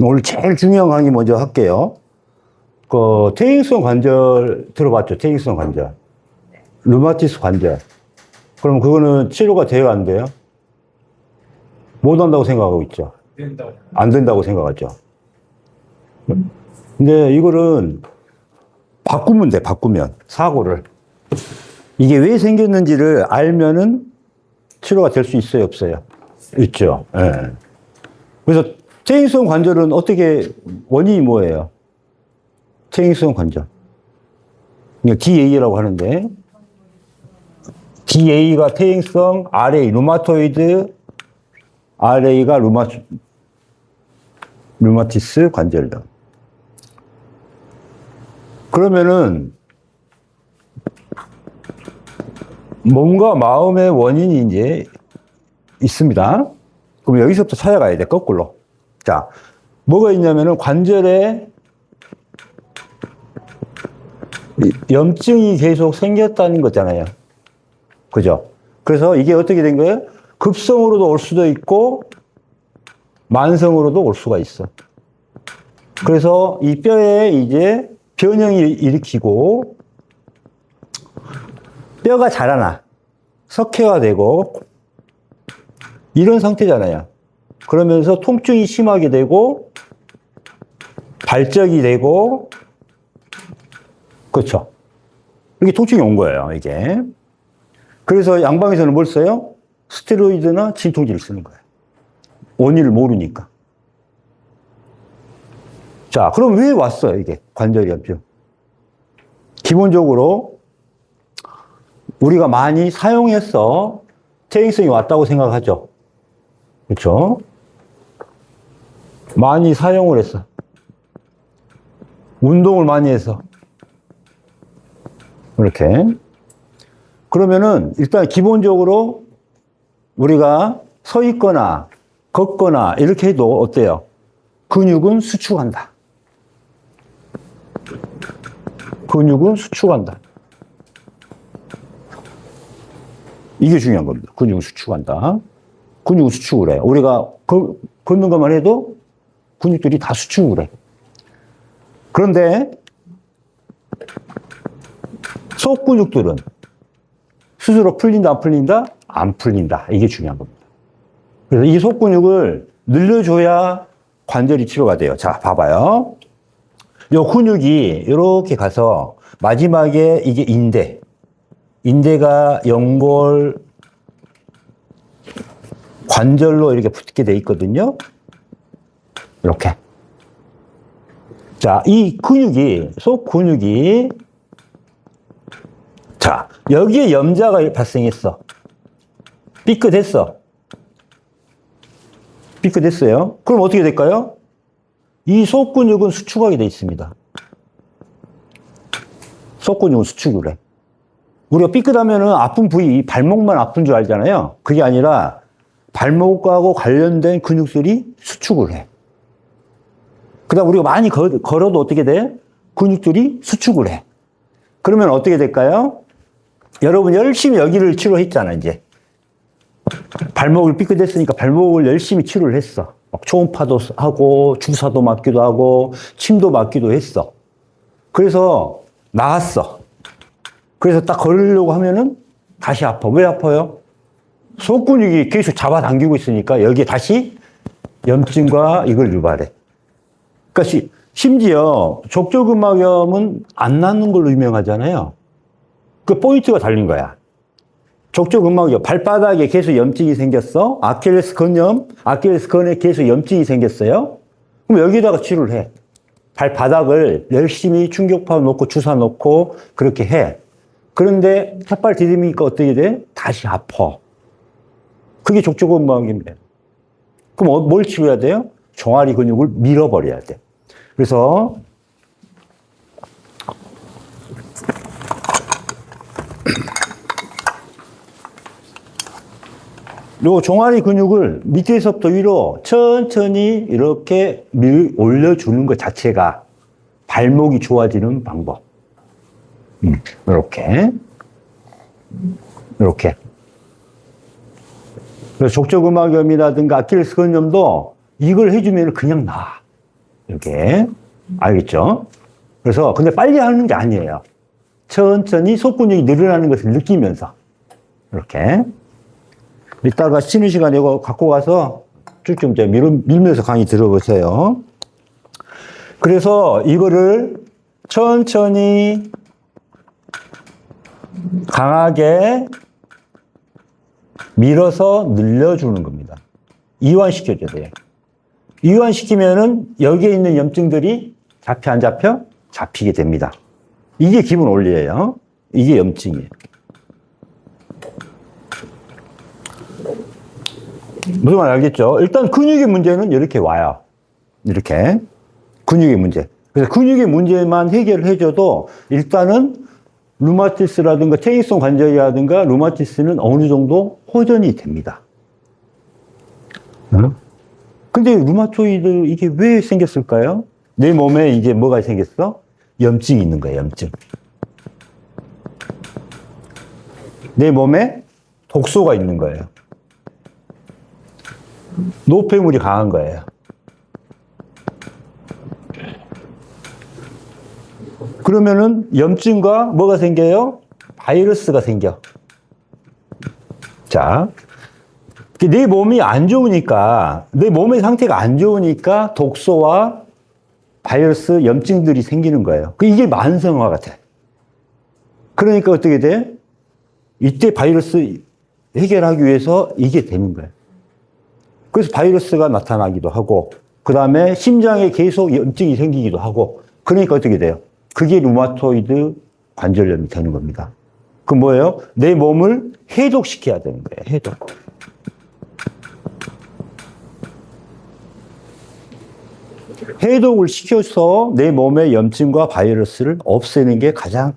오늘 제일 중요한 강의 먼저 할게요. 퇴행성 관절 들어봤죠? 퇴행성 관절. 류마티스 관절. 그럼 그거는 치료가 돼요, 안 돼요? 못 한다고 생각하고 있죠? 안 된다고 생각하죠? 근데 이거는 바꾸면 돼, 바꾸면. 사고를. 이게 왜 생겼는지를 알면은 치료가 될 수 있어요, 없어요? 있죠. 예. 그래서 퇴행성 관절은 어떻게, 원인이 뭐예요? 퇴행성 관절. DA라고 하는데, DA가 퇴행성, RA, 루마토이드, RA가 류마티스 관절이다. 그러면은, 몸과 마음의 원인이 이제 있습니다. 그럼 여기서부터 찾아가야 돼, 거꾸로. 자, 뭐가 있냐면은 관절에 염증이 계속 생겼다는 거잖아요. 그죠? 그래서 이게 어떻게 된 거예요? 급성으로도 올 수도 있고, 만성으로도 올 수가 있어. 그래서 이 뼈에 이제 변형이 일으키고, 뼈가 자라나, 석회화되고, 이런 상태잖아요. 그러면서 통증이 심하게 되고, 발적이 되고, 그렇죠. 이렇게 통증이 온 거예요, 이게. 그래서 양방에서는 뭘 써요? 스테로이드나 진통제를 쓰는 거예요. 원인을 모르니까. 자, 그럼 왜 왔어요, 이게? 관절염증. 기본적으로 우리가 많이 사용해서 퇴행성이 왔다고 생각하죠. 그렇죠? 많이 사용을 했어. 운동을 많이 해서. 이렇게. 그러면은 일단 기본적으로 우리가 서 있거나 걷거나 이렇게 해도 어때요? 근육은 수축한다. 근육은 수축한다. 이게 중요한 겁니다. 근육은 수축한다. 근육은 수축을 해요. 우리가 걷는 것만 해도 근육들이 다 수축을 해. 그런데 속 근육들은 스스로 풀린다, 안 풀린다? 안 풀린다. 이게 중요한 겁니다. 그래서 이 속 근육을 늘려줘야 관절이 치료가 돼요. 자, 봐봐요. 요 근육이 이렇게 가서 마지막에 이게 인대가 연골 관절로 이렇게 붙게 돼 있거든요. 이렇게. 자, 이 근육이, 속 근육이, 자, 여기에 염자가 발생했어. 삐끗했어. 삐끗했어요. 그럼 어떻게 될까요? 이 속 근육은 수축하게 돼 있습니다. 속 근육은 수축을 해. 우리가 삐끗하면은 아픈 부위, 발목만 아픈 줄 알잖아요. 그게 아니라 발목하고 관련된 근육들이 수축을 해. 그 다음 우리가 많이 걸어도 어떻게 돼? 근육들이 수축을 해. 그러면 어떻게 될까요? 여러분 열심히 여기를 치료했잖아, 이제. 발목을 삐끗했으니까 발목을 열심히 치료를 했어. 막 초음파도 하고, 주사도 맞기도 하고, 침도 맞기도 했어. 그래서 나았어. 그래서 딱 걸으려고 하면은 다시 아파. 왜 아파요? 속 근육이 계속 잡아당기고 있으니까 여기에 다시 염증과 이걸 유발해. 그러니까 심지어 족저근막염은 안 낫는 걸로 유명하잖아요. 그 포인트가 달린 거야. 족저근막염, 발바닥에 계속 염증이 생겼어. 아킬레스건에 계속 염증이 생겼어요. 그럼 여기다가 치료를 해. 발바닥을 열심히 충격파 놓고 주사 놓고 그렇게 해. 그런데 삿발 디디미니까 어떻게 돼? 다시 아파. 그게 족저근막염이에요. 그럼 뭘 치료해야 돼요? 종아리 근육을 밀어버려야 돼. 그래서 요 종아리 근육을 밑에서부터 위로 천천히 이렇게 올려주는 것 자체가 발목이 좋아지는 방법. 이렇게. 그래서 족저근막염이라든가 아킬레스건염도 이걸 해주면 그냥 나. 이렇게. 알겠죠? 그래서, 근데 빨리 하는 게 아니에요. 천천히 속근육이 늘어나는 것을 느끼면서. 이렇게. 이따가 쉬는 시간에 이거 갖고 가서 쭉쭉 이제 밀면서 강의 들어보세요. 그래서 이거를 천천히 강하게 밀어서 늘려주는 겁니다. 이완시켜줘야 돼요. 이완시키면은 여기에 있는 염증들이 잡혀 안 잡혀? 잡히게 됩니다. 이게 기본 원리예요. 이게 염증이에요. 무슨 말 알겠죠? 일단 근육의 문제는 이렇게 와요. 이렇게. 근육의 문제. 그래서 근육의 문제만 해결을 해줘도 일단은 루마티스라든가 퇴행성 관절이라든가 루마티스는 어느 정도 호전이 됩니다. 근데 루마토이드 이게 왜 생겼을까요? 내 몸에 이제 뭐가 생겼어? 염증이 있는 거예요, 염증. 내 몸에 독소가 있는 거예요. 노폐물이 강한 거예요. 그러면은 염증과 뭐가 생겨요? 바이러스가 생겨. 자, 내 몸이 안 좋으니까, 내 몸의 상태가 안 좋으니까 독소와 바이러스, 염증들이 생기는 거예요. 이게 만성화가 돼. 그러니까 어떻게 돼? 이때 바이러스 해결하기 위해서 이게 되는 거예요. 그래서 바이러스가 나타나기도 하고, 그 다음에 심장에 계속 염증이 생기기도 하고, 그러니까 어떻게 돼요? 그게 루마토이드 관절염이 되는 겁니다. 그 뭐예요? 내 몸을 해독시켜야 되는 거예요. 해독. 해독을 시켜서 내 몸의 염증과 바이러스를 없애는 게 가장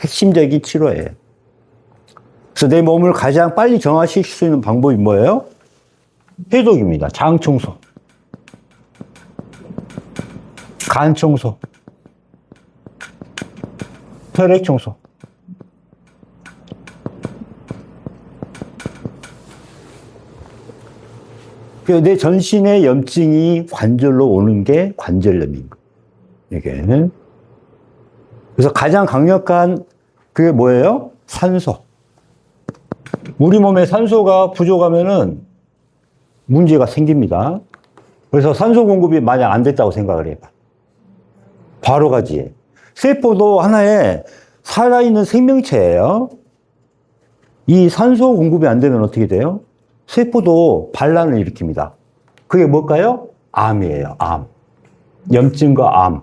핵심적인 치료예요. 그래서 내 몸을 가장 빨리 정화시킬 수 있는 방법이 뭐예요? 해독입니다. 장 청소, 간 청소, 혈액 청소. 내 전신의 염증이 관절로 오는 게 관절염인 거예요. 이게. 그래서 가장 강력한 그게 뭐예요? 산소. 우리 몸에 산소가 부족하면은 문제가 생깁니다. 그래서 산소 공급이 만약 안 됐다고 생각을 해봐. 바로 가지. 세포도 하나의 살아있는 생명체예요. 이 산소 공급이 안 되면 어떻게 돼요? 세포도 반란을 일으킵니다. 그게 뭘까요? 암이에요, 암. 염증과 암.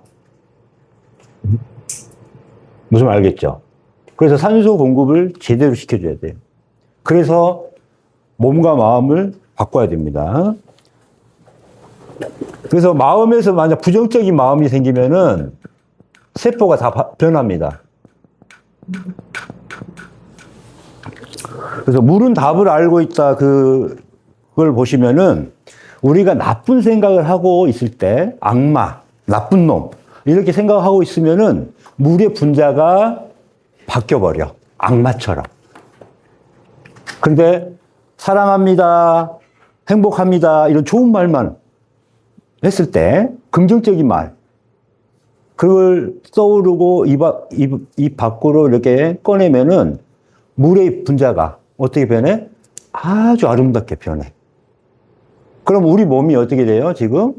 무슨 말 알겠죠? 그래서 산소 공급을 제대로 시켜줘야 돼요. 그래서 몸과 마음을 바꿔야 됩니다. 그래서 마음에서 만약 부정적인 마음이 생기면은 세포가 다 변합니다. 그래서 물은 답을 알고 있다. 그걸 보시면은 우리가 나쁜 생각을 하고 있을 때 악마, 나쁜 놈 이렇게 생각하고 있으면은 물의 분자가 바뀌어버려. 악마처럼. 근데 사랑합니다, 행복합니다 이런 좋은 말만 했을 때 긍정적인 말 그걸 떠오르고 입 밖으로 이렇게 꺼내면은 물의 분자가 어떻게 변해? 아주 아름답게 변해. 그럼 우리 몸이 어떻게 돼요, 지금?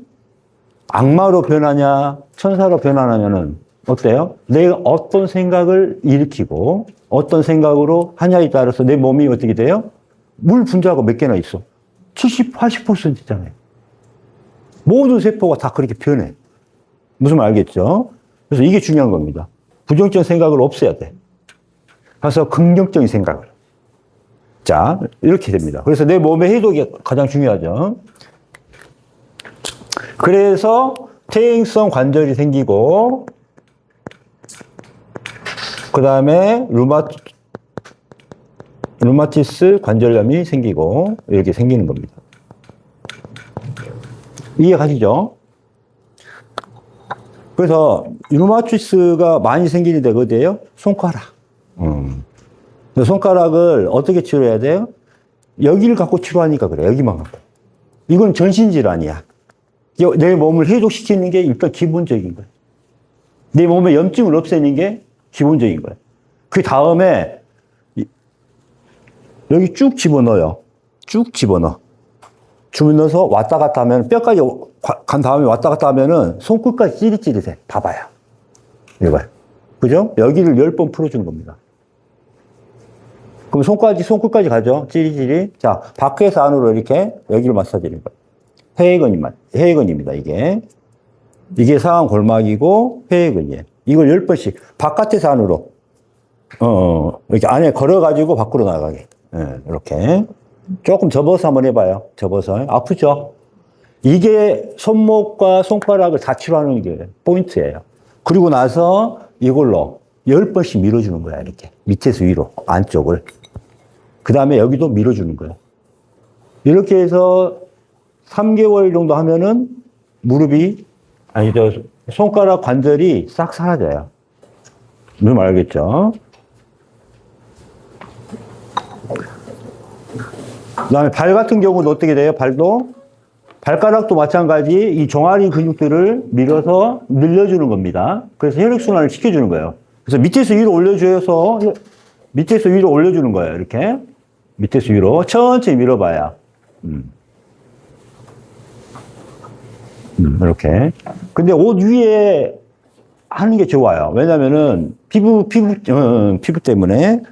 악마로 변하냐, 천사로 변하냐는 어때요? 내가 어떤 생각을 일으키고 어떤 생각으로 하냐에 따라서 내 몸이 어떻게 돼요? 물 분자가 몇 개나 있어? 70, 80%잖아요. 모든 세포가 다 그렇게 변해. 무슨 말 알겠죠? 그래서 이게 중요한 겁니다. 부정적인 생각을 없애야 돼. 가서 긍정적인 생각을. 자, 이렇게 됩니다. 그래서 내 몸의 해독이 가장 중요하죠. 그래서 퇴행성 관절이 생기고, 그 다음에 루마티스 관절염이 생기고, 이렇게 생기는 겁니다. 이해가시죠? 그래서 루마티스가 많이 생기는 데가 어디예요? 손가락. 손가락을 어떻게 치료해야 돼요? 여기를 갖고 치료하니까 그래. 여기만 갖고. 이건 전신질환이야. 내 몸을 해독시키는 게 일단 기본적인 거예요. 내 몸의 염증을 없애는 게 기본적인 거예요. 그 다음에 여기 쭉 집어넣어요. 쭉 집어넣어. 집어넣어서 왔다 갔다 하면 뼈까지 간 다음에 왔다 갔다 하면은 손끝까지 찌릿찌릿해. 봐봐요. 이거요. 그죠? 여기를 10번 풀어주는 겁니다. 그럼 손끝까지 가죠? 찌릿찌릿. 자, 밖에서 안으로 이렇게 여기를 마사지를 거예요. 회의근입니다, 이게. 이게 상완 골막이고 회의근이에요. 이걸 10번씩 바깥에서 안으로 이렇게 안에 걸어가지고 밖으로 나가게. 이렇게 조금 접어서 한번 해봐요. 접어서. 아프죠? 이게 손목과 손가락을 다 치료하는 게 포인트예요. 그리고 나서 이걸로 10번씩 밀어주는 거야. 이렇게 밑에서 위로 안쪽을. 그 다음에 여기도 밀어주는 거예요. 이렇게 해서 3개월 정도 하면은 손가락 관절이 싹 사라져요. 무슨 말 알겠죠? 그 다음에 발 같은 경우도 어떻게 돼요? 발가락도 마찬가지 이 종아리 근육들을 밀어서 늘려주는 겁니다. 그래서 혈액순환을 시켜주는 거예요. 그래서 밑에서 위로 올려주는 거예요. 이렇게. 밑에서 위로 천천히 밀어봐요. 이렇게. 근데 옷 위에 하는 게 좋아요. 왜냐면은 피부 때문에.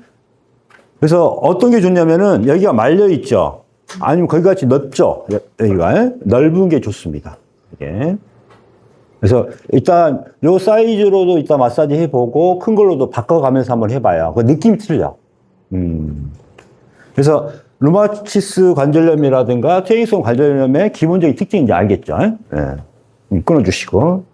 그래서 어떤 게 좋냐면은 여기가 말려 있죠. 아니면 거기같이 넓죠. 여기가 넓은 게 좋습니다. 이게. 그래서 일단 요 사이즈로도 이따 마사지 해보고 큰 걸로도 바꿔가면서 한번 해봐요. 그 느낌이 틀려. 그래서 루마티스 관절염이라든가 퇴행성 관절염의 기본적인 특징인지 알겠죠? 네. 끊어주시고.